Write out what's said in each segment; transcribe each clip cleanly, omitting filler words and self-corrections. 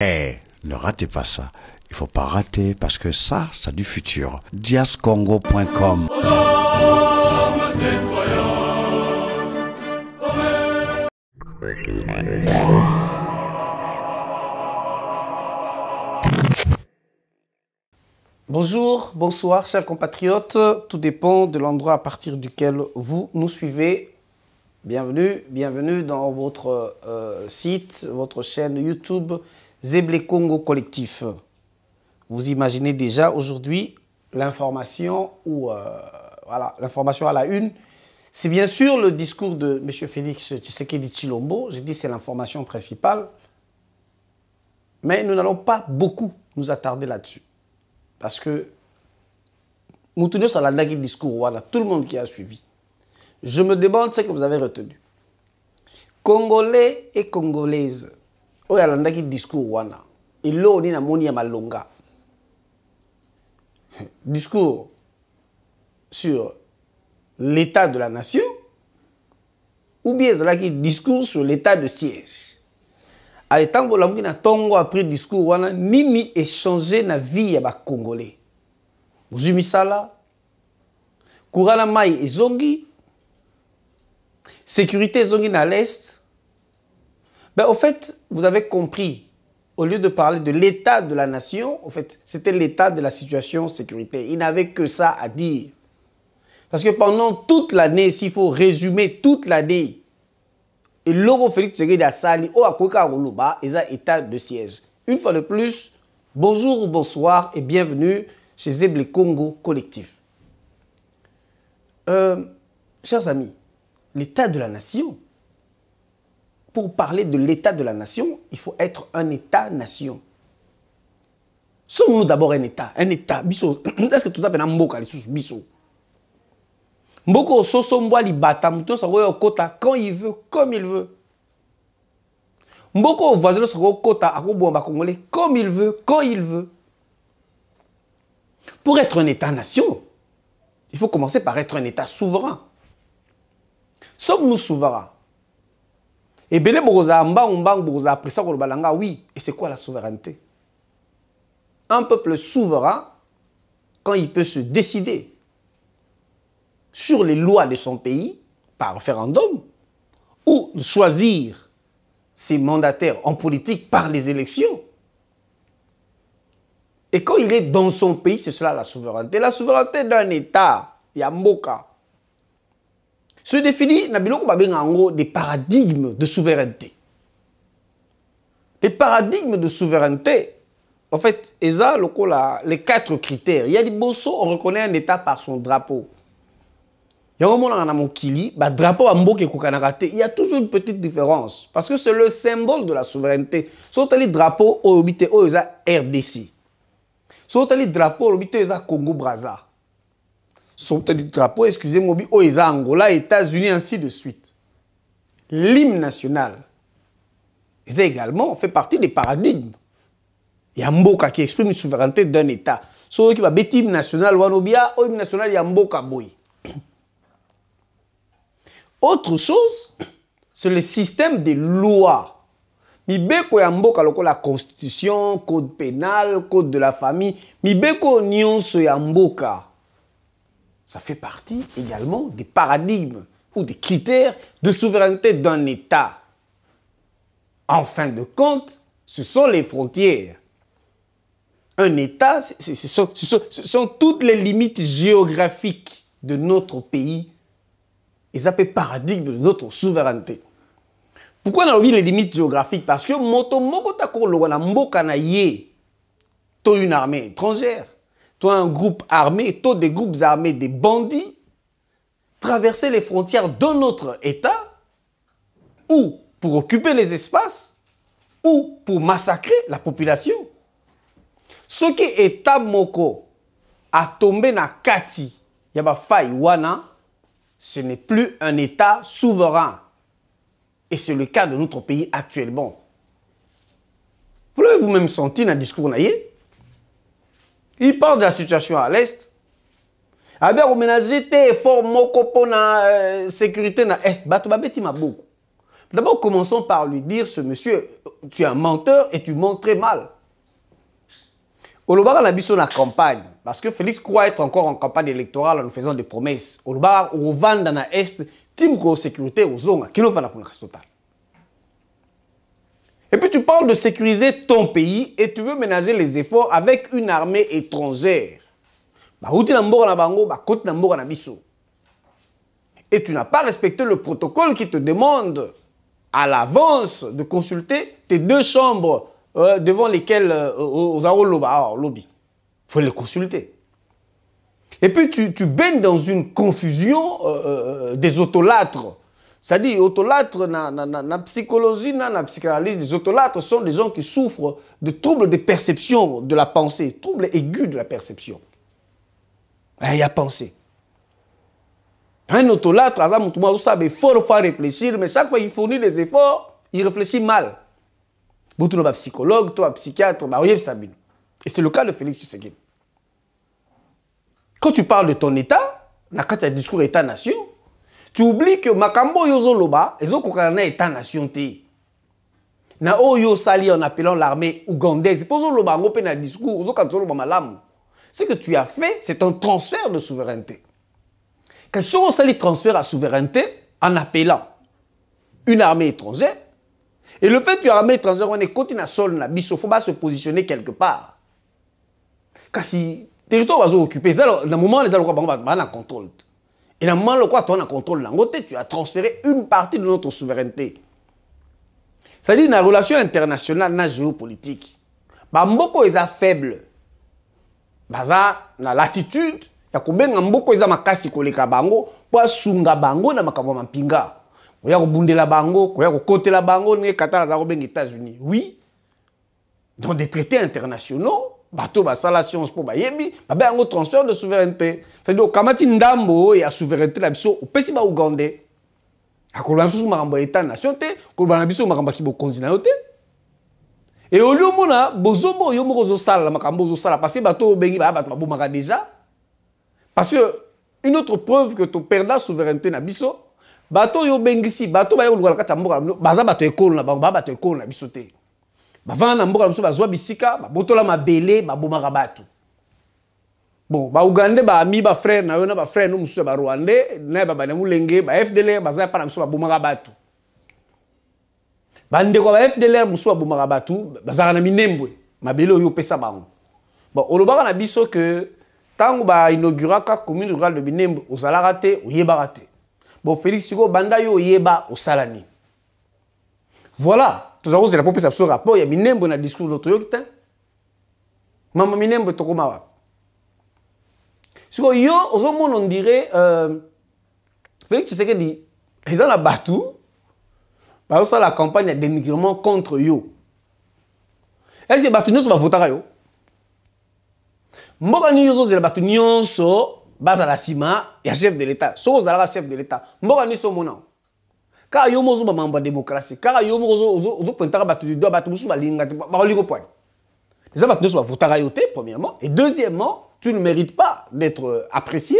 Eh, ne ratez pas ça. Il faut pas rater parce que ça a du futur. diascongo.com. Bonjour, bonsoir, chers compatriotes. Tout dépend de l'endroit à partir duquel vous nous suivez. Bienvenue dans votre site, votre chaîne YouTube Zeblé Congo Collectif. Vous imaginez déjà aujourd'hui l'information l'information à la une. C'est bien sûr le discours de M. Félix Tshisekedi Tshilombo. J'ai dit c'est l'information principale. Mais nous n'allons pas beaucoup nous attarder là-dessus. Parce que nous tenons sur la discours, voilà, tout le monde qui a suivi. Je me demande ce que vous avez retenu. Congolais et Congolaises, il y a un discours, voilà. Et là, on est dans mon malonga. Discours sur l'état de la nation, ou bien c'est là qui discours sur l'état de siège. À l'état où l'homme a tongo après discours wana nini échanger na vie ya ba Congolais. Zumisala, Kourana Mai et Zongi, sécurité Zongi na l'Est. Ben, au fait, vous avez compris, au lieu de parler de l'état de la nation, au fait, c'était l'état de la situation sécurité. Il n'avait que ça à dire. Parce que pendant toute l'année, s'il faut résumer toute l'année, et Loro Félix Tshisekedi Asali, au Akoka Roluba, ils ont état de siège. Une fois de plus, bonjour ou bonsoir et bienvenue chez Zeblé Congo Collectif. Chers amis, l'état de la nation, pour parler de l'état de la nation, il faut être un état-nation. Sommes-nous d'abord un état? Un état, biso. Est-ce que tout ça peut être un mboka, biso? Mboko Sosomboa Libata, Mouton Soro Kota, quand il veut, comme il veut. Mboko Voisin Soro Kota, Akobomba Congolais, comme il veut, quand il veut. Pour être un État-nation, il faut commencer par être un État souverain. Sommes-nous souverains? Et Bele Boroza, Mbang Boroza, après ça, oui. Et c'est quoi la souveraineté? Un peuple souverain, quand il peut se décider sur les lois de son pays, par référendum, ou choisir ses mandataires en politique par les élections. Et quand il est dans son pays, c'est cela la souveraineté. La souveraineté d'un État, Yamboka, se définit des paradigmes de souveraineté. Les paradigmes de souveraineté, en fait, les 4 critères. Il y a des bossos, on reconnaît un État par son drapeau. Il y a toujours une petite différence. Parce que c'est le symbole de la souveraineté. Soit les drapeaux au RDC. Soit les drapeaux au Congo Brazza. Soit les drapeaux, excusez-moi, au Angola, États-Unis, ainsi de suite. L'hymne national. Et également fait partie des paradigmes. Il y a Mboka qui exprime une souveraineté d'un État. Soit qui va bêter l'hymne national, Wanobia, au hymne national, il y a Mboka Boy. Autre chose, c'est le système des lois. Mibeko yamboka loko la constitution, code pénal, code de la famille. Mibeko nyonso yamboka. Ça fait partie également des paradigmes ou des critères de souveraineté d'un État. En fin de compte, ce sont les frontières. Un État, ce sont toutes les limites géographiques de notre pays. Et ça fait paradigme de notre souveraineté. Pourquoi on a oublié les limites géographiques? Parce que tu as une armée étrangère, tu as un groupe armé, tu as des groupes armés, des bandits, traverser les frontières de notre État, ou pour occuper les espaces, ou pour massacrer la population. Ce qui est État Moko a tombé na Kati, yaba faille wana, ce n'est plus un État souverain. Et c'est le cas de notre pays actuellement. Vous l'avez vous-même senti dans le discours naïe. Il parle de la situation à l'Est. Avec le ménager, effort moko pour la sécurité na Est. Bato babeti maboko. D'abord, commençons par lui dire, ce monsieur, tu es un menteur et tu mens très mal. Olobara n'a pas la campagne, parce que Félix croit être encore en campagne électorale en nous faisant des promesses. Olobara, au vend dans l'Est, team de sécurité aux zones, qui n'ont pas la connaissance totale. Et puis tu parles de sécuriser ton pays et tu veux ménager les efforts avec une armée étrangère. Et tu n'as pas respecté le protocole qui te demande à l'avance de consulter tes deux chambres devant lesquelles aux lobby. Il faut les consulter. Et puis tu baignes dans une confusion des autolâtres. C'est-à-dire, autolâtres, na psychologie, na psychanalyse, les autolâtres sont des gens qui souffrent de troubles de perception de la pensée, troubles aigus de la perception. Il y a pensée. Un autolâtre, il faut réfléchir, mais chaque fois qu'il fournit des efforts, il réfléchit mal. Tu es un psychologue, tu es un psychiatre, et c'est le cas de Félix Tshisekedi. Quand tu parles de ton État, dans le discours État-nation, tu oublies que Makambo Yozo Loba, ils ont un État-nation. Na Oyo Sali en appelant l'armée ougandaise, ce que tu as fait, c'est un transfert de souveraineté. Quand on Sali transfert à souveraineté en appelant une armée étrangère, et le fait que l'armée étrangère, on est continue à sol, il faut se positionner quelque part. Car si le territoire va occupé, dans le moment où les Algériens vont contrôle. Et dans le moment où tu as contrôle, tu as transféré une partie de notre souveraineté. C'est-à-dire dans la relation internationale, dans la géopolitique, Mboko est faible. Dans la latitude, il y a combien de Mboko est makasi koleka bango pour sunga bango na makambo mampinga. Il y a bundela bango, il y a côté la bango, ni Qatar za aux États-Unis. Oui. Dans des traités internationaux, bateau basala science pour bayebi, ba un transfert de souveraineté. C'est-à-dire kamati ndambo ya souveraineté la biso opesi ba Ougandais. Akola biso makambo état nation te, ko ba biso makambo ki bo konzina yote. Et au lieu mona bozombo yo moko zo sala la makambo zo sala parce que bateau bengi ba bato bomaka déjà. Parce que une autre preuve que ton perdant souveraineté na biso, bateau yo bengi si bateau ba yo lukala kata mboka baza bato ekolo na ba bato ekolo na biso te. Bavana na mboka biso bazwa bisika, babotola mabele, babomaka bato. Bon, ba Ougandais ba ami ba frère na yo na ba frère no musu ba Rwandais, na ba bana mulenge, ba FDLR baza pa na biso babomaka bato. Bande ko ba FDLR musu babomaka bato, bazaka na minembwe, mabele oyo pesa bango. Bon, olobaka na biso que tango ba inauguraka commune rurale de Minembwe ozalaka te, oyebaka te. Bon, Félix Siko banda yo oyeba osalani. Voilà. Tous les la population ce rapport, il y a Minembwe dans le discours d'autre yokta. Maman Minembwe tokoma wa. Siko yo, on dirait Félix Tshisekedi, ils dans la batou, bah ça la campagne de dénigrement contre yo. Est-ce que batou nyonso va voter yo? Mboka nyonso zela batou nyonso baza la sima ya chef de l'État. So zala chef de l'État. Mboka nyonso mona. Car yo mozo ba mamba démocratie. Car yo mozo pentaka batu du doigt batu musu ba linga ba lingo point. Les batu nyonso ba voter yo te premièrement et deuxièmement, tu ne mérites pas d'être apprécié.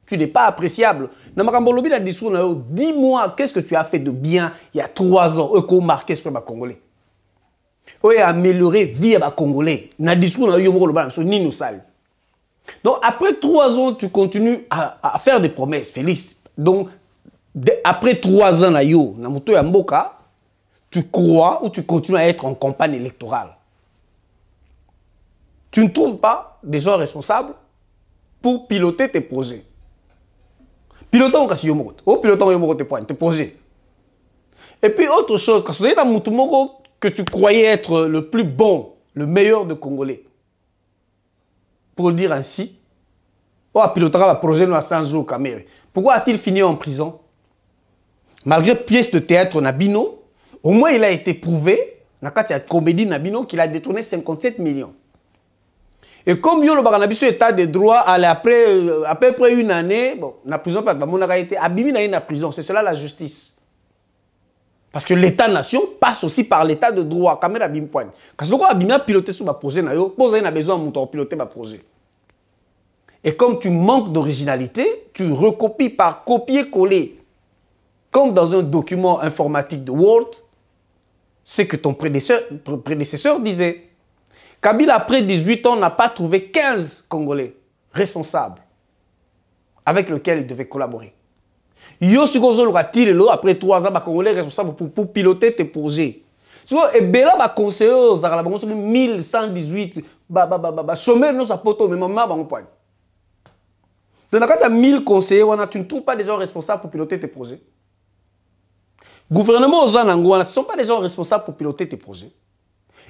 Tu n'es pas appréciable. Dans makambo lobi na discours na yo, dis-moi qu'est-ce que tu as fait de bien il y a 3 ans ko marqué ce peuple congolais. Oye améliorer vie à Congolais. Na discours na yo moko loba so ni nous sale. Donc après 3 ans, tu continues à faire des promesses, Félix. Donc après 3 ans, tu crois ou tu continues à être en campagne électorale. Tu ne trouves pas des gens responsables pour piloter tes projets. Pilotant tes projets. Et puis autre chose, quand tu que tu croyais être le plus bon, le meilleur de Congolais. Pour le dire ainsi, piloter un projet à 100 jours Kamere. Pourquoi a-t-il fini en prison? Malgré pièce de théâtre Nabino, au moins il a été prouvé, dans la comédie Nabino, qu'il a détourné 57 millions. Et comme Yolo Baranabiso état de droit, après à peu près une année, bon, la prison, on a été abîmé dans la prison. C'est cela la justice. Parce que l'État-nation passe aussi par l'État de droit. Quand Parce que quand on a piloté sur ma projet, on a besoin de piloter ma projet. Et comme tu manques d'originalité, tu recopies par copier-coller comme dans un document informatique de Word, ce que ton prédécesseur disait. Kabila, après 18 ans, n'a pas trouvé 15 Congolais responsables avec lesquels il devait collaborer. Yo, après 3 ans, Congolais responsables pour piloter tes projets. Et Bela va conseiller aux Arabes 1118 chômeurs non sa poto mais maman va point. Donc quand tu as 1000 conseillers, tu ne trouves pas des gens responsables pour piloter tes projets. Gouvernement aux Anangouana, ce ne sont pas des gens responsables pour piloter tes projets.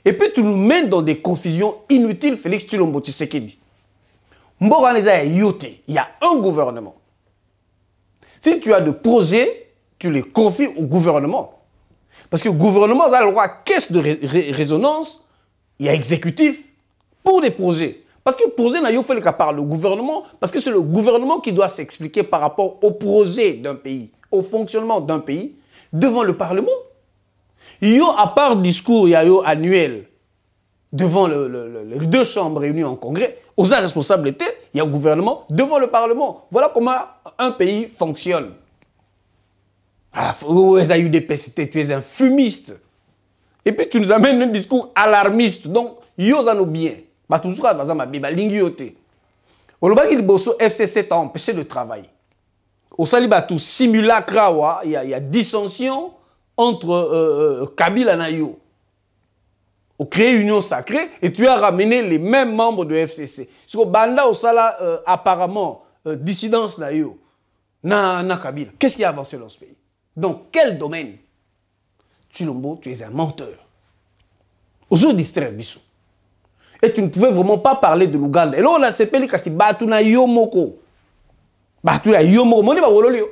Et puis tu nous mènes dans des confusions inutiles, Félix Tshilombo Tshisekedi. Il y a un gouvernement. Si tu as des projets, tu les confies au gouvernement. Parce que le gouvernement a le droit caisse de résonance, il y a exécutif pour des projets. Parce que le projet n'a pas fait le cas par le gouvernement, parce que c'est le gouvernement qui doit s'expliquer par rapport au projet d'un pays, au fonctionnement d'un pays, devant le Parlement. Il y a, à part discours, il y a annuel, devant les deux chambres réunies en congrès, aux responsabilités, il y a un gouvernement devant le Parlement. Voilà comment un pays fonctionne. Tu as eu des PCT, tu es un fumiste. Et puis tu nous amènes un discours alarmiste. Donc, yo en bien. Parce que tout ça, dans ma Bible, l'ingioté. Au Loba qui FCC t'a empêché de travailler. Au Salibatu, simulacre, il y a dissension entre Kabila et Nayo. On crée une union sacrée et tu as ramené les mêmes membres de FCC. Parce que Banda au Sala, apparemment, dissidence Nayo, na Kabila. Qu'est-ce qui a avancé dans ce pays? Dans quel domaine? Tshilombo, tu es un menteur. Ozo distraire Bissou. Et tu ne pouvais vraiment pas parler de l'Ouganda. Et là, on a sepeli kasi batu na yomoko. Batu na yomoko. Moni ba wololio.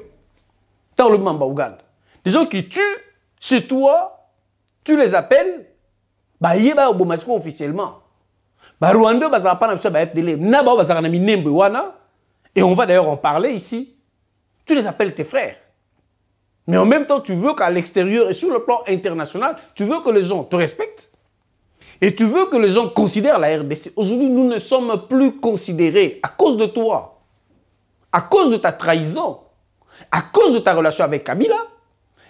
T'as le mamba Ouganda. Des gens qui tuent chez toi, tu les appelles, bah yeba obomasiko officiellement. Bah Rwanda ba za pa na ba FDL. Na ba za na minembe wana. Et on va d'ailleurs en parler ici. Tu les appelles tes frères. Mais en même temps, tu veux qu'à l'extérieur et sur le plan international, tu veux que les gens te respectent. Et tu veux que les gens considèrent la RDC. Aujourd'hui, nous ne sommes plus considérés à cause de toi. À cause de ta trahison. À cause de ta relation avec Kabila.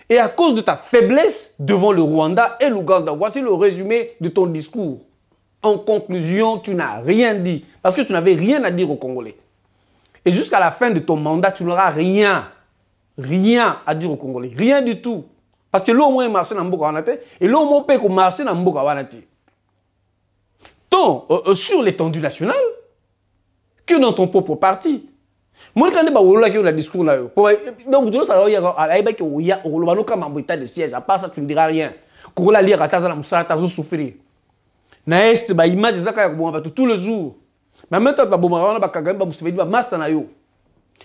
Et à cause de ta faiblesse devant le Rwanda et l'Ouganda. Voici le résumé de ton discours. En conclusion, tu n'as rien dit. Parce que tu n'avais rien à dire aux Congolais. Et jusqu'à la fin de ton mandat, tu n'auras rien à dire aux Congolais. Rien du tout. Parce que l'eau moins marché dans Mboka Wanate et l'eau moins peut marcher dans Mboka Wanate. Tant sur l'étendue nationale que dans ton propre parti. Moi, quand je dis discours là, donc tu sais, il y a état de siège. À part ça, tu ne diras rien. Quand la lire à Tazana Moussa, Tazo souffrir. Na est, bah image ça tous les jours. Mais maintenant, bah bomara, bah kagame, bah museveni, bah massa na yo.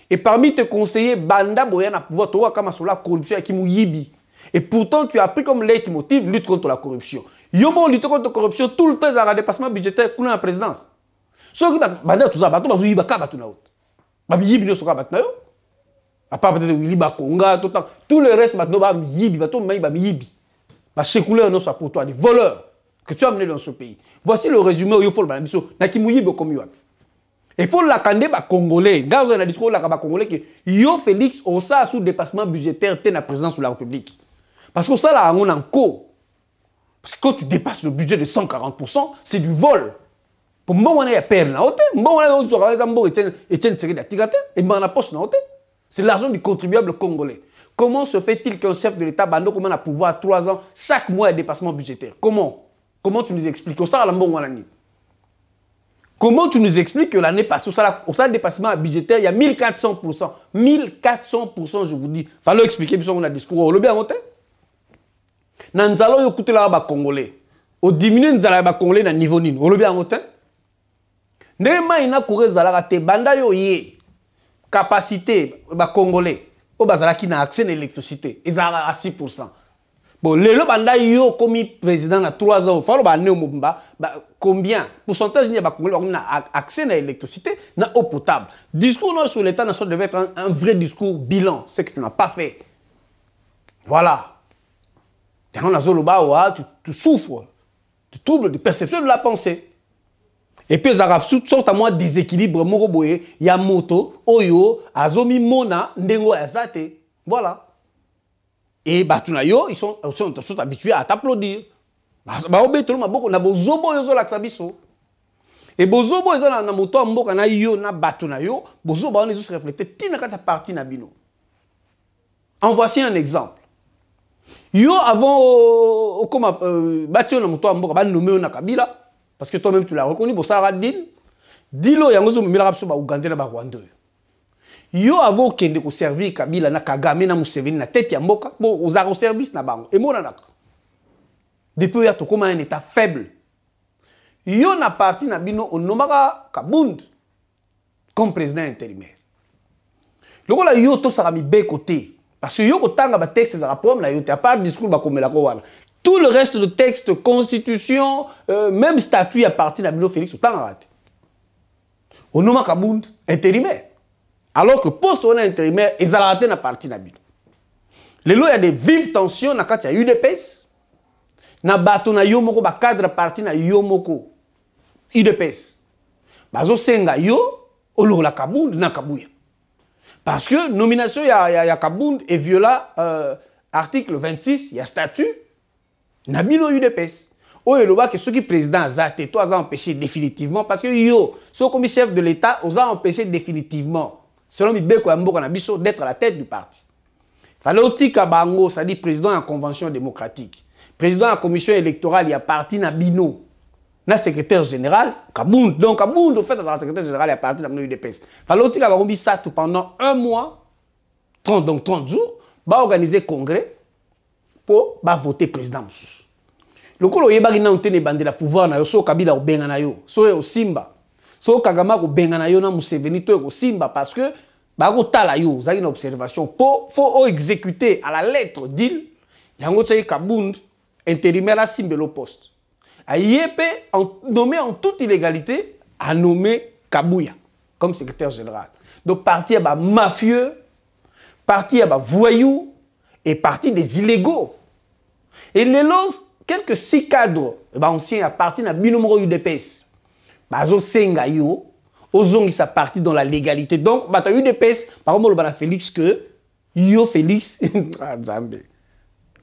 Et parmi tes conseillers, Banda Boyan a pouvoir te voir comme sur la corruption et qui mouyibi. Et pourtant, tu as pris comme leitmotiv lutte contre la corruption. Yomo lutte contre la corruption tout le temps, il y a un dépassement budgétaire pour la présidence. Ce qui Banda tout ça, bah tout yiba ka batuna out. Bah yibi no soka batuna yo. À part peut-être yiba konga tout temps, tout le reste maintenant bah yibi, bah tout mai bah yibi. Bah chekouler non soit pour toi des voleurs que tu as amenés dans ce pays. Voici le résumé où il faut le balabiso. Na ki mouyibi comme yo. Il faut la candé ba congolais. Dans un discours la ba congolais que yo Félix au ça sous dépassement budgétaire t'es la présidence de la République. Parce que ça là on encore. Parce que quand tu dépasses le budget de 140%, c'est du vol. Pour moi on est père na hôtel, moi on est sur les ambo et tiens tiré de tigate et m'en poche na hôtel. C'est l'argent du contribuable congolais. Comment se fait-il qu'un chef de l'État bando comment a pouvoir 3 ans chaque mois un dépassement budgétaire? Comment tu nous expliques ça la mbongo wanani? Comment tu nous expliques que l'année passée, au sein dépassement budgétaire, il y a 1400%. 1400%, je vous dis. Il fallait expliquer, puis on a discours. Le bien monté. Nous allons écouter les Congolais. Au diminuer, nous allons Congolais à niveau nino. Le bien monté. Néma ina couré zala te banda yo yé. Capacité, Congolais. Au bazala qui n'a accès à l'électricité. Ils ont à 6%. Bon, le banda yo comme président à 3 ans, il faut combien pourcentage il y a accès à l'électricité, à eau potable. Discours sur l'État national devait être un vrai discours bilan, ce que tu n'as pas fait. Voilà. Tu souffres de troubles de perception de la pensée. Et puis les Arabes sont à moi déséquilibre moroboye, il y a moto, oyo, azomi mona, ndengo azate. Voilà. Et Batunayo, ils sont habitués à t'applaudir. Baobeto maboko na bozobo yozo la biso. Et bozobo yozo na moto mboka na yo na Batunayo, bozobo on se refléter tina kata parti na bino. En voici un exemple. Yo avant comme batio na moto mboka ba nommé na Kabila parce que toi-même tu l'as reconnu pour ça deal. Dilo yango zo mimila rapso ba Uganda na ba Rwanda. Yo avant kende ko servir Kabila na Kagame na Museveni na tête ya mboka bo uzaro service na bango. Et mona na depuis ya to comme un état faible. Yo na parti na bino onomaka Kabund comme président intérimaire. Loko la yo to sara mi be côté parce que yo ko tanga ba texte za rapport na yo te à part discours ba komela ko wana. Tout le reste de texte, constitution, même statut à partir na bino Félix otanga rate. Onoma Kabund intérimaire. Alors que poste on intérimaire ezalate na parti na bino. Lelo il y a des vives tensions na kati ya UDPS. Na bato na yo moko ba cadre parti na yo moko UDPS. Bazo senga yo olola Kabund na Kabuya. Parce que nomination ya Kabund est viola article 26, il y a statut na bino UDPS. Oyo loba que ceux qui président azate toi a empêché définitivement parce que yo so comme chef de l'état os a empêché définitivement selon Mibeko ya mboka na biso d'être à la tête du parti. Fallait otika bango, ça dit président en convention démocratique. Président de la commission électorale, il y a parti na bino, na secrétaire général, Kabund. Donc Kabund, au fait, dans la secrétaire général, il y a parti na bino UDPS. Fallait que la ça tout pendant un mois, 30 jours, va organiser congrès pour voter président. Le colo yeba gina ontene bande la pouvoir na yo so Kabila obenga na yo, so e Simba, so Kagama obenga na yo na Museveni to e Simba parce que ba ko tala yo, za une observation faut exécuter à la lettre deal. Yango tsayi Kabund intérimaire à Simbelo poste. Ayepe, nommé en toute illégalité, a nommé Kabuya comme secrétaire général. Donc, parti à mafieux, parti à voyous et parti des illégaux. Et les lons, quelques 6 cadres, anciens à partir de binomoro UDPS. Bazo senga yo, ozongi sa partie dans la légalité. Donc, bata UDPS, par exemple, le Félix que, yo Félix, Zambé.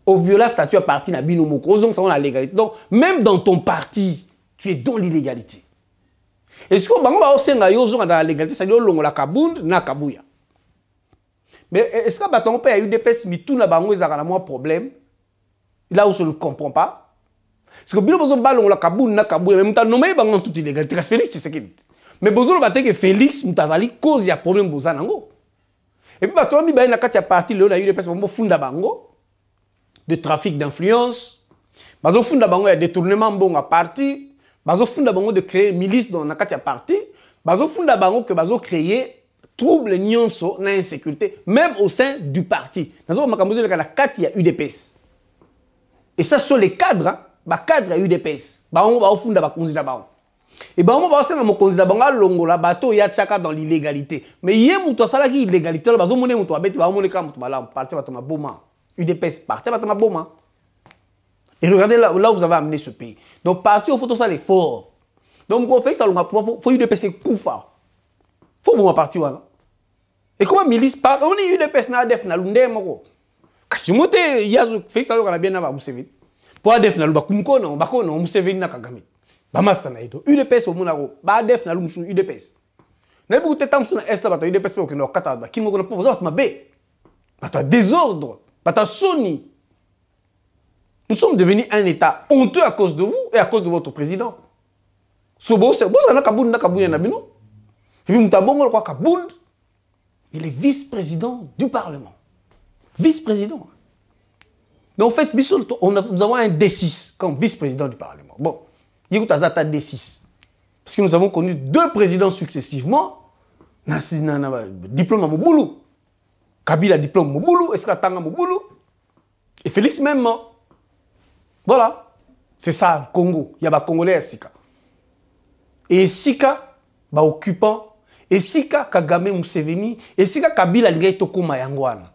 Au viola statut à partir de Binomoko, la légalité. Donc, même dans ton parti, tu es dans l'illégalité. Est-ce que dans la légalité, ça dit que la Kabund na Kabuya. Mais est-ce que ton père a eu des pestes, mais tout n'a pas un problème? Là où je ne comprends pas. Parce que Binomoko la Kabund na Kabuya, mais tu as nommé toute illégalité. Parce que Félix, tu sais qu'il dit. Mais besoin de que Félix, tu as dit cause il y a problème. Et puis, tu as mis un parti, tu as eu des pestes, tu as de trafic d'influence, bazo funda bango ya détournement bonga parti, bazo funda bango de créer milice dans nakati ya parti, bazo funda bango que bazo créer trouble nyonso na insécurité même au sein du parti. Nazo makambozo le kana kati ya UDPS. Et ça sont les cadres, ba cadre ya UDPS. Bango ba funda ba konzi na bango. Et bango ba senga mo konzi na bango longola bato ya tchaka dans l'illégalité. Mais yé muto sala ki illégalité bazo moné muto abeti ba moné ka muto bala parti ba toma boma. UDPS parti à Boma. Et regardez là où vous avez amené ce pays. Donc, parti, il faut tout ça l'effort. Donc, on fait ça, il faut UDPS Koufa. Il faut bon partir. Et comment milice part, on est UDPS na def na lunde moko. Kasi mote yazo fait ça on a bien na Museveni. Pour def na luba kumko na bako na Museveni na Kagame. Ba master na ito. UDPS au monako ba def na lumsu UDPS. Na bu tetam suna esta ba UDPS ko no kata ba kingo ko na pozo ma be. Ba ta désordre. Sony. Nous sommes devenus un État honteux à cause de vous et à cause de votre président. Sobo, c'est bon, ça n'a Kabund, n'a Kabouya, n'a bino. Et puis, Moutabongo, quoi, Kabund, il est vice-président du Parlement. Vice-président. Donc, en fait, nous avons un D6 comme vice-président du Parlement. Bon, il y a un D6. Parce que nous avons connu 2 présidents successivement. Diplôme à Moboulou. Kabila diplôme Moboulou, Esratanga Moboulou. Et Félix même. Voilà. C'est ça, le Congo. Il y a des Congolais à Sika. Et Sika, occupant. Et Sika, Kagame Museveni. Et Sika, Kabila, il y a Toko Mayangwana.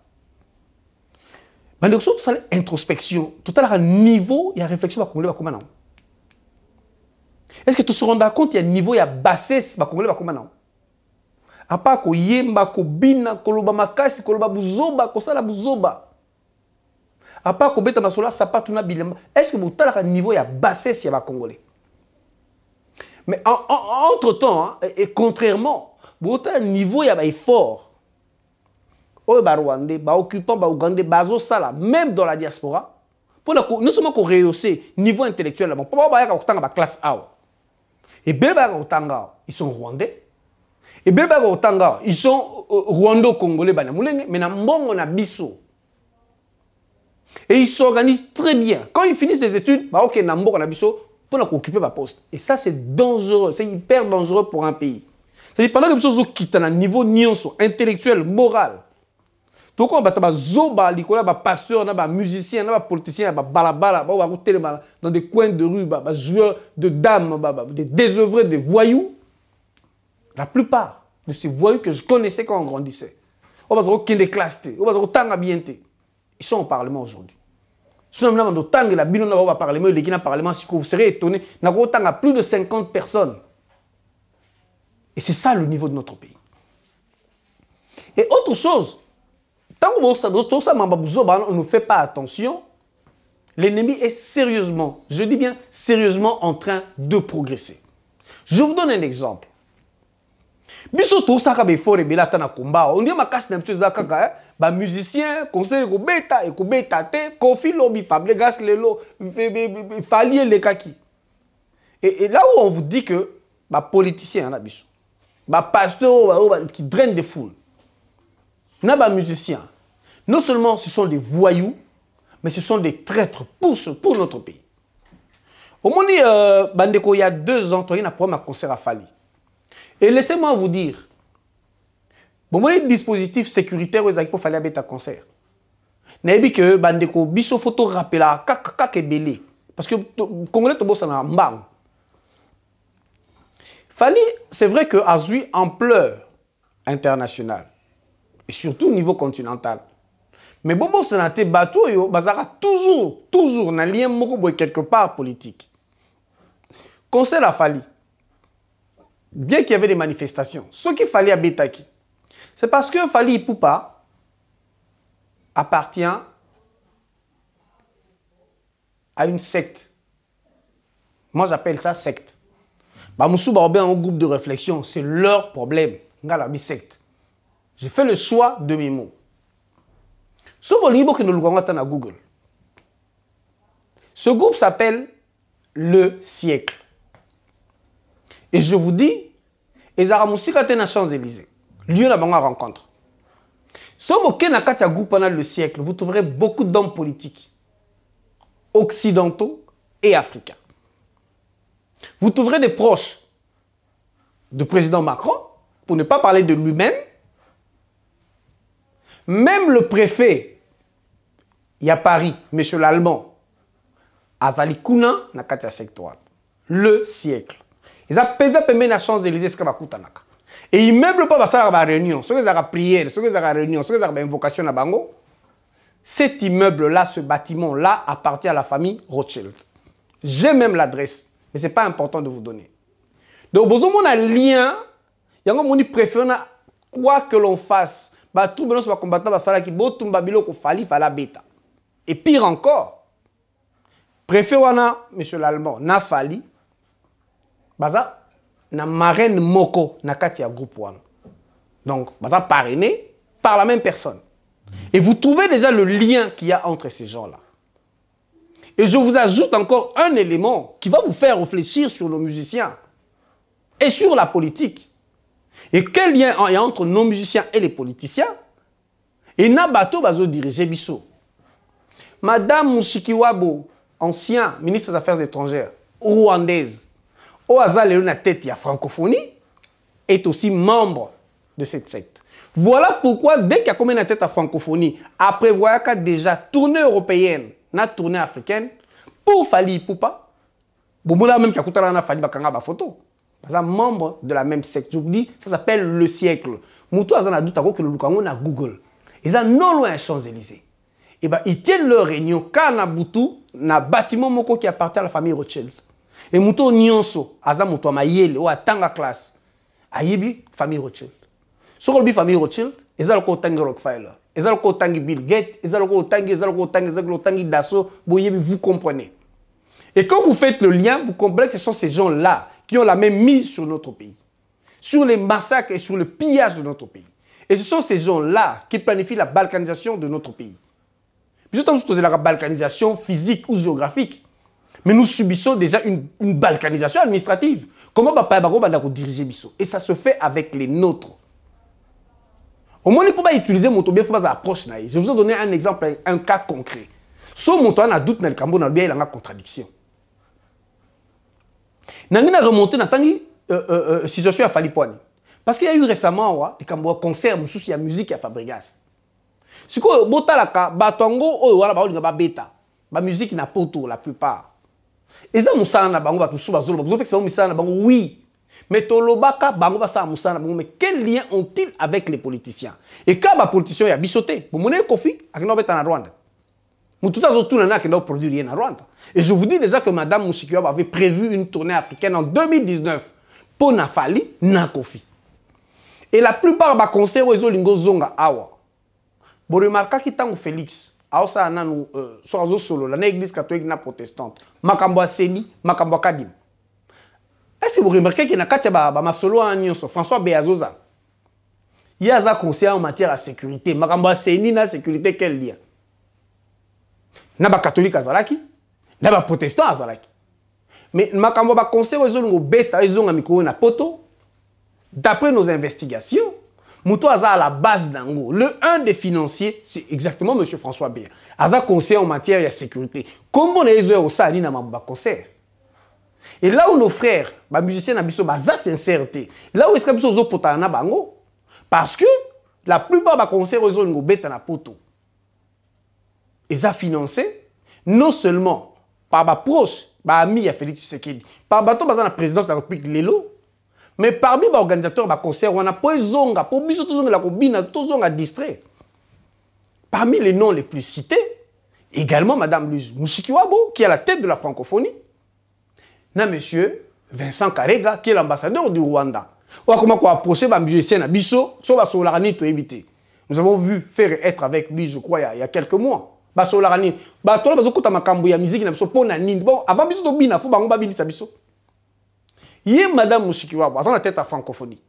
Mais donc, tout ça, introspection. Tout à l'heure, niveau, il y a réflexion. Est-ce que tu te rends compte qu'il y a un niveau, il y a bassesse. À part ko yemba ko bina ko loba makasi ko loba buzoba ko sala buzoba À part Kobeta Masola, ça pas tout bilemba. Est-ce que vous avez un niveau à bassé si y a Congolais? Mais entre-temps, hein, et contrairement, vous avez un niveau à fort. Aux Rwandais, aux occupants, aux Ougandais, aux Sala, même dans la diaspora, pour non seulement qu'on rehausse niveau intellectuel, là, pour pas avoir la classe A. Et bien, ils sont rwandais. Et bien, ils sont rwando-congolais, mais on a biso. Et ils s'organisent très bien. Quand ils finissent les études, ok, on a biso pour occuper ma poste. Et ça, c'est dangereux, c'est hyper dangereux pour un pays. C'est-à-dire, pendant que les gens quittent un niveau intellectuel, moral, tout le monde zoba, les pasteurs, les musiciens, les politiciens, les balabala, dans des coins de rue, les joueurs de dames, des désœuvrés, des voyous. La plupart de ces voyous que je connaissais quand on grandissait, ils sont au Parlement aujourd'hui. Ils sont dans le temps de la Bino au Parlement, vous serez étonné, il y a plus de 50 personnes. Et c'est ça le niveau de notre pays. Et autre chose, tant qu'on ne fait pas attention, l'ennemi est sérieusement, je dis bien sérieusement, en train de progresser. Je vous donne un exemple. Biso tout ça ka be fort bela tana combat. On dit ma casse na mtio zakaka ba musicien conseil ko beta te Kofi Lobi Fabregas lelo Falier le kaki. Et là où on vous dit que ba politicien na biso, ba pasteur qui draine des foules. Na ba musicien. Non seulement ce sont des voyous, mais ce sont des traîtres pour notre pays. Au moment bandeko il y a 2 ans, il y a un concert à Fali. Et laissez-moi vous dire, bon, moi, les dispositifs sécuritaires, ils pour faire un concert. N'ayez que bandeko biso photo rappela kak belé parce que Congolais to bossa na mbang. Fali, c'est vrai que a eu ampleur internationale et surtout au niveau continental. Mais bobo sanate bateau yo bazara toujours na lien moko boy quelque part politique. Concert à Fali. Bien qu'il y avait des manifestations, ce qu'il fallait à Betaki, c'est parce que Fali Ipupa appartient à une secte. Moi, j'appelle ça secte. Bamoussou Baobé un groupe de réflexion, c'est leur problème. Ngalabi secte. J'ai fait le choix de mes mots. Ce Google. Ce groupe s'appelle Le Siècle. Et je vous dis, Ezaramousika te na Champs-Élysées, lieu de la rencontre. Si vous avez un groupe pendant le siècle, vous trouverez beaucoup d'hommes politiques, occidentaux et africains. Vous trouverez des proches du président Macron, pour ne pas parler de lui-même. Même le préfet, il y a Paris, monsieur l'Allemand, Azali Kouna, na katia sectoire. Le siècle. Ils ont payé les Champs-Élysées, ce que va coûter. Et ils ne meublent pas la réunion. Ceux qui ont prière, ceux qui ont réunion, ceux qui ont invocation à Bango. Cet immeuble-là, ce bâtiment-là, appartient à la famille Rothschild. J'ai même l'adresse, mais ce n'est pas important de vous donner. Donc, vous avez un lien, il y a un préféré, quoi que l'on fasse, tout le monde va combattre, et pire encore, préféré, monsieur l'Allemand, n'a fali. Baza na marraine moko na katia groupe one. Donc baza parrainé par la même personne. Et vous trouvez déjà le lien qu'il y a entre ces gens-là. Et je vous ajoute encore un élément qui va vous faire réfléchir sur nos musiciens et sur la politique. Et quel lien il y a entre nos musiciens et les politiciens? Et Nabato bazo diriger biso. Madame Mushikiwabo, ancien ministre des Affaires étrangères rwandaise, au hasard la tête, il y a francophonie, est aussi membre de cette secte. Voilà pourquoi, dès qu'il y a combien de tête à francophonie, après voir qu'il y a déjà tournée européenne, na tournée africaine, pour Fali Ipupa, Bomoula même qui a coûté la Fali Bakanga ba photo. C'est un membre de la même secte. Je vous dis, ça s'appelle le siècle. Moutou a doute que le Lukango na Google. Ils sont non loin à Champs-Élysées. Et ben ils tiennent leur réunion quand na Boutou, na bâtiment moko qui appartient à la famille Rothschild. Et Mouto Nyonso, Aza Mouto Mayele, ou à Tanga classe, Ayebi, famille Rothschild. Sur le famille Rothschild, ils ont le côté Rockefeller. ezaloko otangi Bill Gates, ezaloko otangi Dassault, vous comprenez. Et quand vous faites le lien, vous comprenez que ce sont ces gens-là qui ont la même mise sur notre pays, sur les massacres et sur le pillage de notre pays. Et ce sont ces gens-là qui planifient la balkanisation de notre pays. Nous sommes tous la balkanisation physique ou géographique, mais nous subissons déjà une balkanisation administrative. Comment va diriger Bisso? Et ça se fait avec les nôtres. Au moins, il ne faut pas utiliser mon bien, il faut pas approche. Je vais vous donner un exemple, un cas concret. Si mon a doute dans le Cameroun, il y a une contradiction. Nous avons remonté dans la situation à Falipouani. Parce qu'il y a eu récemment des concerts, il y a musique à Fabregas. Si vous avez la musique n'a pas autour la plupart. Et ça, oui. Mais quel lien ont-ils avec les politiciens? Et quand les politiciens ont bissoté, vous avez Kofi, vous en Rwanda. Et je vous dis déjà que Mme Mushikiwabo avait prévu une tournée africaine en 2019 pour Nafali, Nakofi. Et la plupart des concerts, ils ont zonga awa. Vous remarquez que tant Félix, aosa nanu soazo solo, la église catholique na protestante, makambo seni, makambo kadim. Est-ce que vous remarquez que na katia ba solo anyonso François Beazoza. Il y a un concert en matière de sécurité, makambo seni na sécurité quel lien? Na ba catholique azalaki, na ba protestant azalaki. Mais makambo ba concert ils ont beta, ils ont un micro na poto. D'après nos investigations, Mouto Aza à la base d'Ango. Le un des financiers, c'est exactement M. François Béa. Aza conseil en matière de sécurité. Comment on est au Sali na mamba conseil? Et là où nos frères, les musiciens n'abisso baza sincérité. Là où est-ce qu'ils sont potana bango? Parce que la plupart des concerts ils ont bête na poto. Ils ont financé non seulement par ma proche, par ami à Félix Tshisekedi, par bateau bazan la présidence de la République Lelo. Mais parmi les organisateurs de concert, on a pas zonga, pour biso tout la combine, tout zonga distrait. Parmi les noms les plus cités, également Madame Luz Mushikiwabo, qui est à la tête de la francophonie, na Monsieur Vincent Karega, qui est l'ambassadeur du Rwanda. On a comment approcher les musiciens à biso, soit Solarani to éviter. Nous avons vu faire être avec lui, je crois, il y a quelques mois. Solarani, toi bazo kota makambo ya musique na biso pona nini. Bon, avant biso to bina, faut bango ba bini sa biso. Yé Madame Mushikiwabo, à la tête à francophonie.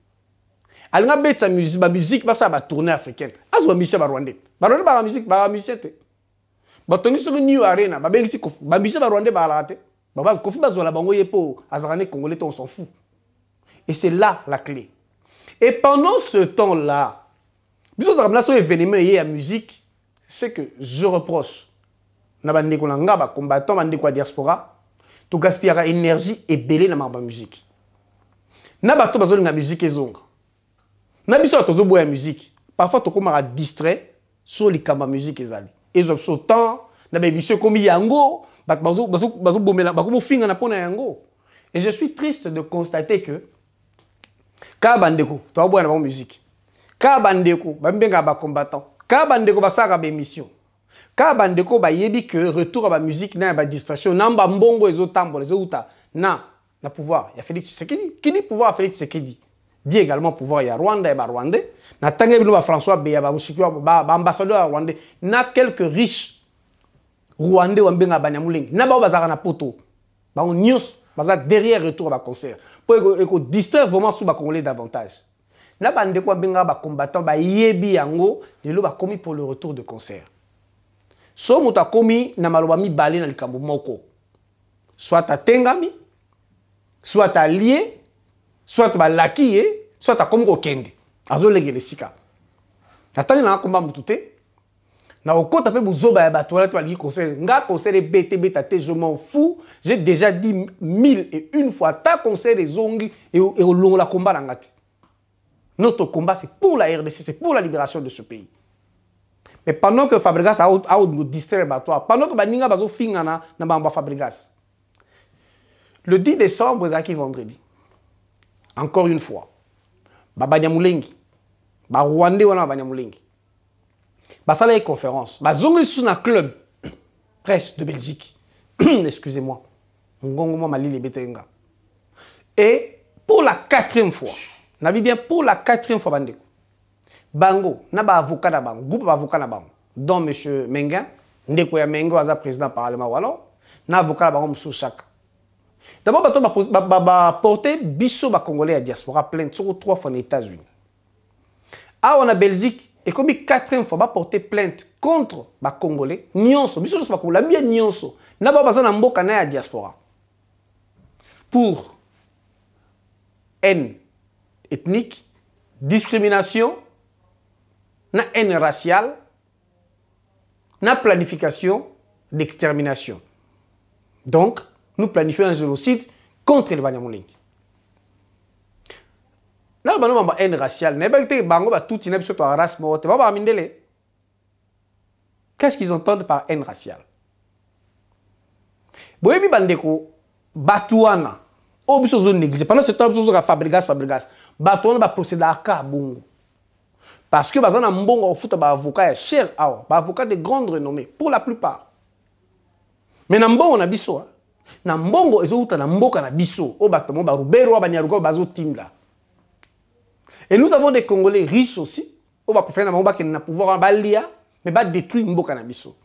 Elle a bête sa musique, ma musique, ça va tourner africaine. Azwa Michel Barwandais. Barwandais ba musique, ba musique. Ba toni sur une new arena, ba bengi kofi, ba Michel Barwandais ba la raté. Ba kofi ba zola bango yepo, azarane congolais on s'en fout. Et c'est là la clé. Et pendant ce temps-là, biso za so événement yé à musique, c'est que je reproche na bande ko nga ba combattant bande ko diaspora, to gaspiller énergie et belé na ma musique. Na bato bazolinga musique ezonga. Na biso tozo boya musique. Parfois to komara distrait sur les kamba musique ezali. Ezo so temps na ba biso komi yango, bazo bomela ba ko finga na pona yango. Et je suis triste de constater que ka bandeko to boya na ba musique. Ka bandeko ba mbenga ba combattant. Ka bandeko ba saka ba émission. Ka bandeko ba yebi que retour à la musique na ba distraction namba mbongo ezo tambo ezo uta na pouvoir, il y a Félix Tshisekedi. Qui dit pouvoir à Félix Tshisekedi? Dit également pouvoir, il y a Rwanda et Rwandais. Na tangé François Béya, ambassadeur rwandais. Na quelques riches Rwandais ou Mbenga Banyamuleng. Na ba bazara na poto. Ba on news, bazar derrière retour à concert. Pour distraire vraiment sous ba Congolais davantage. Na bande ko Mbenga ba combattant ba yebi yango, lelo ba commis pour le retour de concert. So muta komi na maloba mi balé na likambo moko. Soit à Tengami, soit à lié, soit à lakié, soit à comme kende. Azo legele sika. Atani na komba mutute. Na okota pe buzoba ya batola to ali conseil. Nga conseil BT je m'en fous. J'ai déjà dit 1001 fois ta conseil des ongles et au long la combat ngati. Notre combat c'est pour la RDC, c'est pour la libération de ce pays. Mais pendant que Fabregas a nous distraire batoa, pendant que baninga bazo fingana na bamba Fabregas. Le 10 décembre, c'est vendredi. Encore une fois. Banyamulenge. Rwandais wana Banyamulenge. Ça là une conférence. Zongi sous un club presse de Belgique. Excusez-moi. Ngongo Mali les Betenga. Et pour la 4e fois, n'a bien pour la 4e fois bandeko. bango na ba avocat na bango groupe avocat na bango dont monsieur Menga ndeko ya Menga aza président parlement wallon na avocat na bango musu chaka. D'abord ba porter biso ba congolais à diaspora plainte sur 3 fois aux États-Unis. Ah on a Belgique et comme 4e fois ba porter plainte contre ba congolais nyonso biso so ba congolais bien nyonso na ba baza na mboka na ya diaspora pour haine ethnique, discrimination, na haine raciale, na planification d'extermination. Donc, nous planifions un génocide contre les Banyamulenge. Là, nous avons une haine raciale. Qu'est-ce qu'ils entendent par haine raciale? Boyebi bandeko batouana obiso zone négligée pendant ce temps obiso ka fabrigas batouana ba procéder à bongo parce que bazana mbongo au foot ba avocat cher awa ba avocat de grande renommée pour la plupart. Mais na mbongo na biso na mbongo ezouta na mboka na biso o batomo ba rubero ba nyaruko bazo tinda. Et nous avons des Congolais riches aussi o ba préférer na mboka qui na pouvoir ba lia mais ba détruire mboka na biso.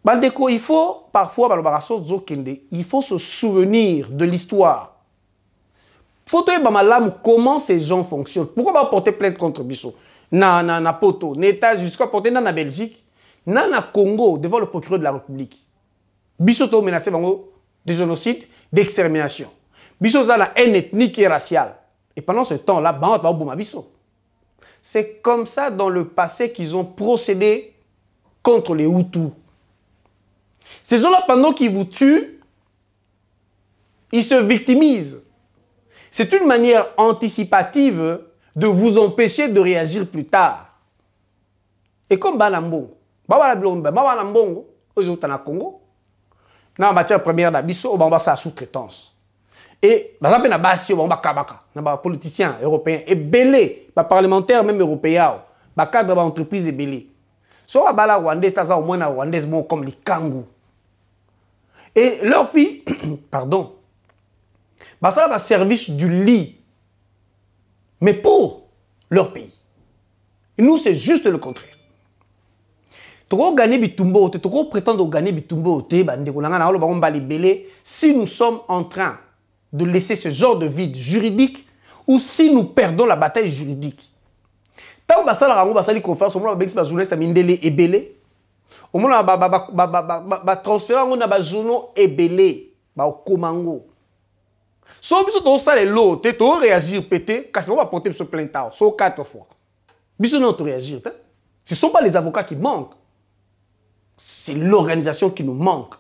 Bandeko, il faut parfois, il faut se souvenir de l'histoire. Il faut savoir comment ces gens fonctionnent. Pourquoi pas porter plainte contre Bisso? Na poto, na États-Unis, jusqu'à porter na Belgique, na Congo, devant le procureur de la République. Bisso to menacé de génocide, d'extermination. Bisso a la haine ethnique et raciale. Et pendant ce temps-là, c'est comme ça dans le passé qu'ils ont procédé contre les Hutus. Ces gens-là, pendant qu'ils vous tuent, ils se victimisent. C'est une manière anticipative de vous empêcher de réagir plus tard. Et comme Banambongo, Banambongo, aux Congo, dans la matière première d'Abisso, on va faire sous-traitance. Et par exemple, les politiciens européens, et belé, les parlementaires même européens, les cadres d'entreprise et belé. Soit les Rwandais, au moins les Rwandais comme les Kangou. Et leur fille, pardon, ça a un service du lit, mais pour leur pays. Et nous, c'est juste le contraire. Trop gagner bitumbo, trop prétendre gagner bitumbo, si nous sommes en train de laisser ce genre de vide juridique ou si nous perdons la bataille juridique. Tant que ça la conférence, on va au moment où transférer un journaux ébélé au Komango. Si on a les lots, on va réagir pété, parce qu'on va porter ce plainte, so 4 fois. Si on réagir, ce ne sont pas les avocats qui manquent, c'est l'organisation qui nous manque.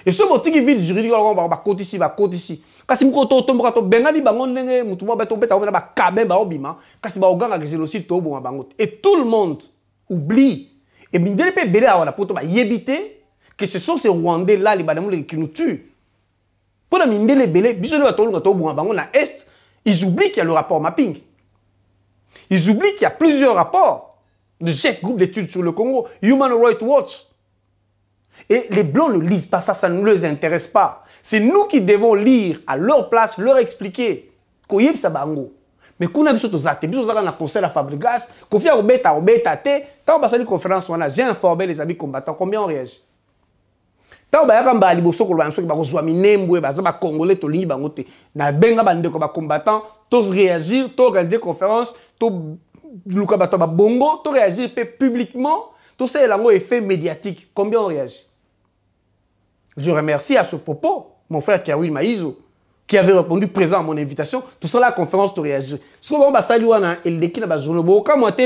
Et ce mot qui vide juridique, on va côté ici, côté ici. Kasi mko to mko to bengali bango ndenge mutu mo beto beta ba kabe ba obima kasi ba oganga ke génocide to bo bango et tout le monde oublie et bindele pe belé a la poto ba yebité que ce sont ces Rwandais là les Banyamulenge qui nous tuent. Pour la mindele belé biso de to to bo bango na est, ils oublient qu'il y a le rapport mapping. Ils oublient qu'il y a plusieurs rapports de chaque groupe d'études sur le Congo, Human Rights Watch. Et les Blancs ne lisent pas ça, ça ne les intéresse pas. C'est nous qui devons lire à leur place, leur expliquer. Mais quand on a un conseil à Fabregas, quand on a une conférence, j'ai informé les amis combattants. Combien on réagit? Quand on a un Congolais, combattants, tous réagir, tous organiser conférence, tous réagir publiquement, tout ça est effet médiatique. Combien on réagit? Je remercie à ce propos mon frère Kiawil Maïzo, qui avait répondu présent à mon invitation. Tout ça, la conférence de réagir. Souvent, on a un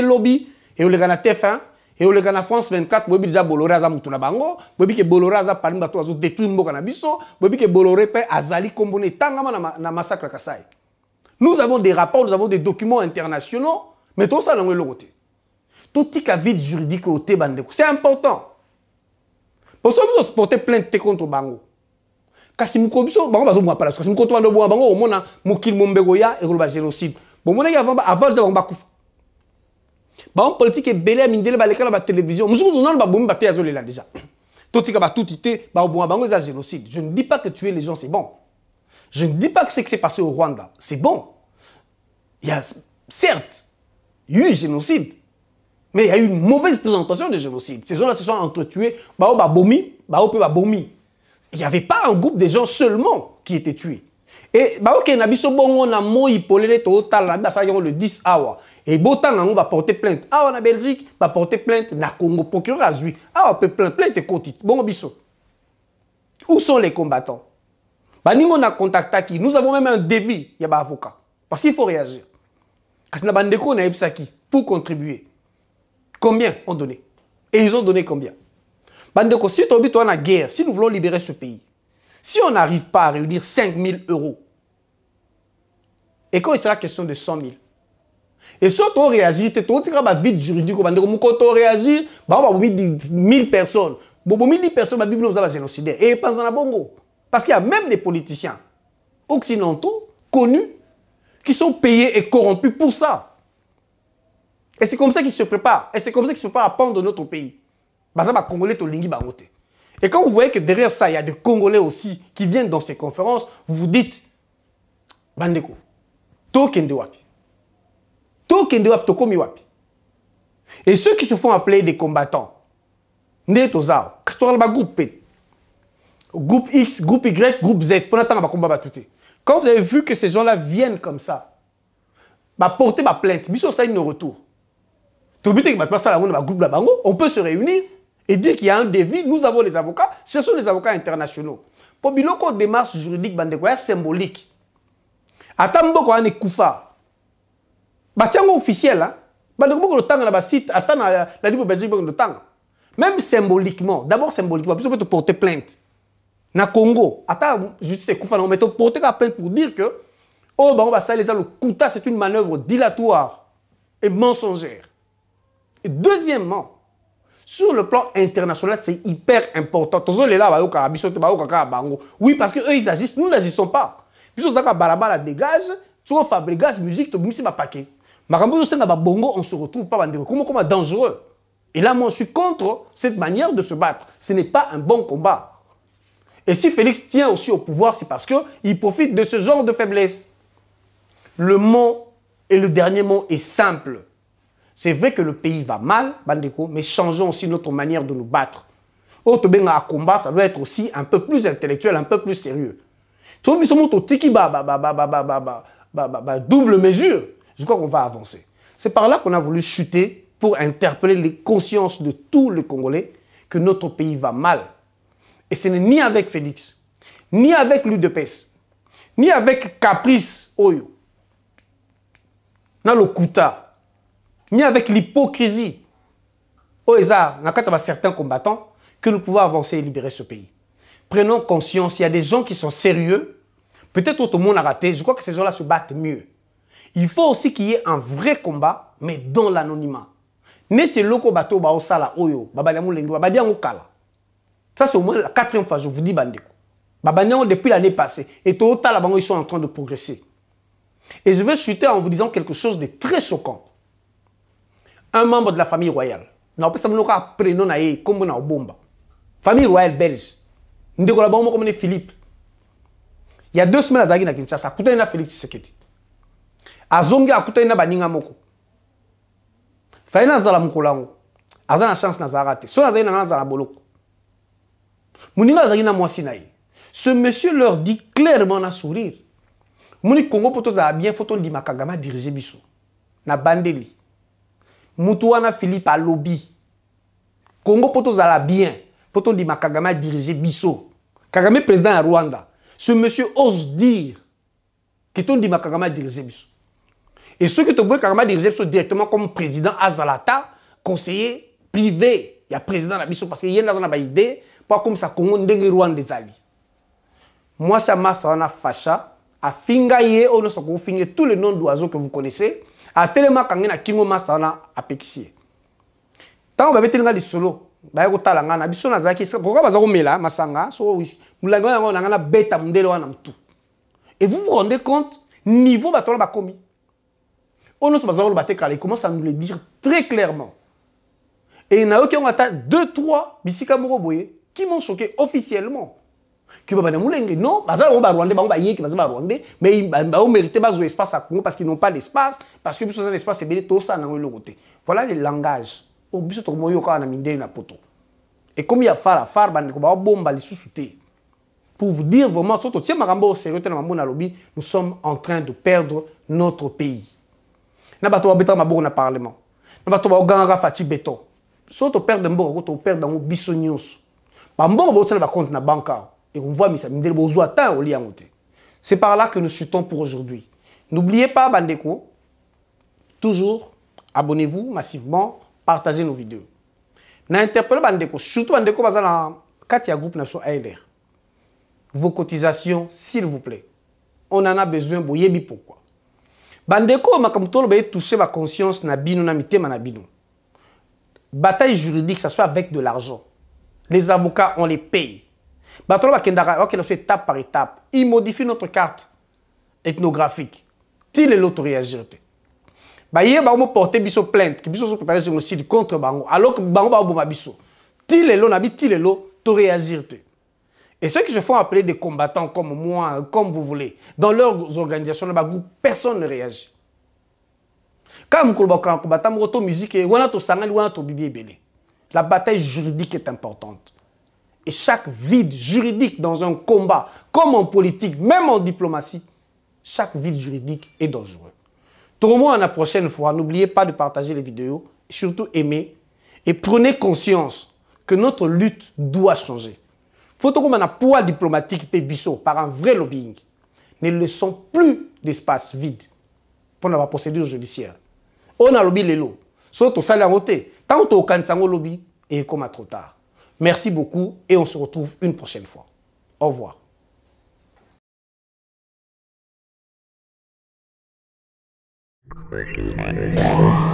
lobby, et on a TF1, et on a France 24, on a déjà Boloré à Mutuna Bango, on a Boloré à Palim Batoazo détruit Mboka Nabiso, on a Boloré à Azali Kombone, Tangama na massacre Kassai. Nous avons des rapports, nous avons des documents internationaux, mais tout ça, on a le côté. Tout ce qui a vide juridique au Tébandeko, c'est important. Pour ça, vous porter plainte contre Bango. Kasi mukobiso bango bazo mwapala kasi mukoto ando bwa bango omona mukil mombego ya ekolo ba génocide bon mona ya avant za bango kufa ba politique belé mindele ba lekala ba télévision musuku non ba bomba te azole là déjà totika ba tutité ba bwa bango za génocide. Je ne dis pas que tuer les gens c'est bon, je ne dis pas que ce qui s'est passé au Rwanda c'est bon. Il y a certes Il y a eu génocide. Mais il y a eu une mauvaise présentation de génocide. Ces gens-là se sont entretués. Il n'y avait pas un groupe de gens seulement qui étaient tués. Et le 10 awa. Et Botan va porter plainte. Ah, en Belgique, va porter plainte. Na Congo, procureur a vu. Ah, on peut plainte et côté. Bon, biso. Où sont les combattants? Nous avons même un défi. Il y a un avocat. Parce qu'il faut réagir. Parce que Bandeko na Epsaki pour contribuer. Combien ont donné? Et ils ont donné combien? Bandeko, si tu es en guerre, si nous voulons libérer ce pays, si on n'arrive pas à réunir 5 000 €, et quand il sera question de 100 000, et si on réagit, tu as un vide juridique, quand on réagit, il y a 1000 personnes. Si 1000 personnes, la Bible nous a génocidé. Et pas en Bongo. Parce qu'il y a même des politiciens occidentaux connus qui sont payés et corrompus pour ça. Et c'est comme ça qu'ils se préparent. Et c'est comme ça qu'ils se préparent à prendre notre pays. Et quand vous voyez que derrière ça, il y a des Congolais aussi qui viennent dans ces conférences, vous vous dites, Bandeko, Tokende wapi. Tokende wapi, Tokomi wapi. Et ceux qui se font appeler des combattants, Ndetozao, groupe X, groupe Y, groupe Z, quand vous avez vu que ces gens-là viennent comme ça, porter ma plainte, biso ça une retour. On peut se réunir et dire qu'il y a un défi. Nous avons les avocats, cherchons les avocats internationaux. Pour biloko démarche juridique symbolique. Atambo ko ane kufa. Batiango officiel hein. Bandeko ko tanga na ba site atana la libre Belgique ko tanga. Même symboliquement, d'abord symboliquement, puis on peut te porter plainte. Na Congo, attends, justice kufa on peut te porter plainte pour dire que oh bah on va salir le Kouta, c'est une manœuvre dilatoire et mensongère. Et deuxièmement, sur le plan international, c'est hyper important. Oui, parce qu'eux, ils agissent, nous n'agissons pas. Puisque la dégage, sur fabrique musique, on se retrouve pas comment dangereux. Et là, moi, je suis contre cette manière de se battre. Ce n'est pas un bon combat. Et si Félix tient aussi au pouvoir, c'est parce qu'il profite de ce genre de faiblesse. Le mot et le dernier mot est simple. C'est vrai que le pays va mal, Bandeko, mais changeons aussi notre manière de nous battre. Autre à combat, ça doit être aussi un peu plus intellectuel, un peu plus sérieux. Double mesure, je crois qu'on va avancer. C'est par là qu'on a voulu chuter pour interpeller les consciences de tous les Congolais que notre pays va mal. Et ce n'est ni avec Félix, ni avec l'UDPS, ni avec Caprice Oyo, dans le Kouta, ni avec l'hypocrisie, certains combattants, que nous pouvons avancer et libérer ce pays. Prenons conscience, il y a des gens qui sont sérieux. Peut-être tout le monde a raté, je crois que ces gens-là se battent mieux. Il faut aussi qu'il y ait un vrai combat, mais dans l'anonymat. Ça, c'est au moins la 4e fois, je vous dis, Bandeko. Depuis l'année passée. Et tout à l'heure, ils sont en train de progresser. Et je vais chuter en vous disant quelque chose de très choquant. Un membre de la famille royale. Famille royale belge. Philippe. Il y a 2 semaines à Kinshasa, il y a Félix Tshisekedi. Azongi akuta ina baninga moko. Faina zala mukolango. Azana chance na zarate. So na zaina na zala boloko. Muninga zagina mwasi na ye. Ce monsieur leur dit clairement na sourire. Muni Congo poto za bien photo ndi Makagama diriger biso. Na bandeli. Mutuana Philippe a lobby. Congo poto za bien photo ndi Makagama diriger biso. Kagame président à Rwanda. Ce monsieur ose dire que ton dit Makagama diriger biso. Et ceux qui te voient Kagama diriger biso directement comme président Azalata, conseiller privé, il y a président biso parce qu'il y a une idée pas comme ça Congo ndenge Rwanda des alliés. Moi ça m'a ça facha a fingaye on ne sait finir tous les noms d'oiseaux que vous connaissez a tellement kangena kingo master a pexier. Tant on va mettre les solo ba ko tala ngana biso na zaki pourquoi baza ko mela masanga so oui mulanga ngana ngana beta mundelo wana mtu. Et vous vous rendez compte niveau batola ba komi. On ne sait pas batekala il commence à nous le dire très clairement. Et il y en a qui ont atteint 2-3 bisika moko boye qui m'ont choqué officiellement. Qui va dans moulin non, baza on va Rwandais, ba yé qui va Rwandais, mais ils ont mérité bazo espace à Congo parce qu'ils n'ont pas d'espace, parce que biso l'espace c'est belé tout ça dans le côté. Voilà le langage. Au biso to moyo ka na mindé na poto. Et comme il y a far bande ko ba bomba li sous-souté. Pour vous dire vraiment surtout tiens makambo sérieux na mambo na lobby, nous sommes en train de perdre notre pays. Na bato ba beta maboko na parlement. Na bato ba ganga fati béton. Surtout perdre mboko to perdre dans biso nyos. Ba mboko ba tsala ba compte na banka. Et on voit c'est par là que nous chutons pour aujourd'hui. N'oubliez pas, Bandeko, toujours, abonnez-vous massivement, partagez nos vidéos. N'interpellez Bandeko, surtout Bandeko, quand il y a un groupe nation ALR. Vos cotisations, s'il vous plaît. On en a besoin, boyebi pourquoi. Bandeko, ma comme tout le toucher ma conscience, na bino, na mité, na bino. Bataille juridique, ça soit avec de l'argent. Les avocats, on les paye. On fait étape par étape. Il modifie notre carte ethnographique. Il est l'autre réagir. Il y a porté biso plainte, qui biso préparé génocide contre Bango, alors que Bango ba boma biso. Il est l'autre réagir. Et ceux qui se font appeler des combattants comme moi, comme vous voulez, dans leurs organisations, personne ne réagit. Quand combattant, musique, la bataille juridique est importante. Et chaque vide juridique dans un combat, comme en politique, même en diplomatie, chaque vide juridique est dangereux. Tout le monde, la prochaine fois, n'oubliez pas de partager les vidéos, et surtout aimer, et prenez conscience que notre lutte doit changer. Faut que un poids diplomatique par un vrai lobbying. Ne laissons plus d'espace vide pour la procédure judiciaire. On a lobby les lots. Surtout ça, la roté. Tant qu'on lobby, et comme à trop tard. Merci beaucoup et on se retrouve une prochaine fois. Au revoir. Thank you.